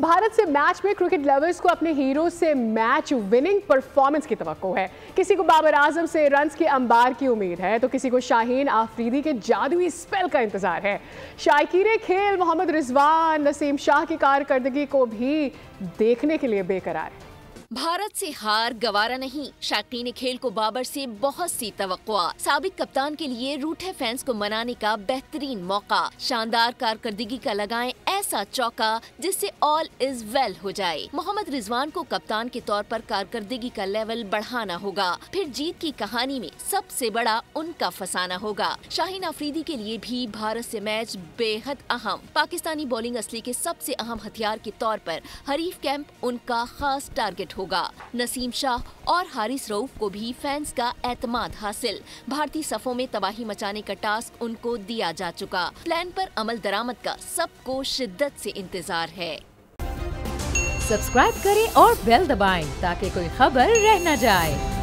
भारत से मैच में cricket lovers को अपने हीरो से मैच विनिंग परफॉर्मेंस की तवक्को है। किसी को बाबर आजम से रन्स के अंबार की उम्मीद है तो किसी को शाहीन आफरीदी के जादुई स्पेल का इंतजार है। शायकीन खेल मोहम्मद रिजवान नसीम शाह की कारकर्दगी को भी देखने के लिए बेकरार है। भारत से हार गवारा नहीं, शायकीन खेल को बाबर से बहुत सी तवक्कुआ। साबिक कप्तान के लिए रूठे फैंस को मनाने का बेहतरीन मौका। शानदार कारकर्दगी का लगाएं ऐसा चौका जिससे ऑल इज वेल हो जाए। मोहम्मद रिजवान को कप्तान के तौर पर कारकर्दगी का लेवल बढ़ाना होगा, फिर जीत की कहानी में सबसे बड़ा उनका फसाना होगा। शाहीन आफरीदी के लिए भी भारत से मैच बेहद अहम। पाकिस्तानी बॉलिंग असली के सबसे अहम हथियार के तौर पर हरीफ कैंप उनका खास टारगेट होगा। नसीम शाह और हारिस रऊफ को भी फैंस का एतमाद हासिल। भारतीय सफों में तबाही मचाने का टास्क उनको दिया जा चुका। प्लान पर अमल दरामद का सबको शिद्दत से इंतजार है। सब्सक्राइब करें और बेल दबाएं ताकि कोई खबर रह न जाए।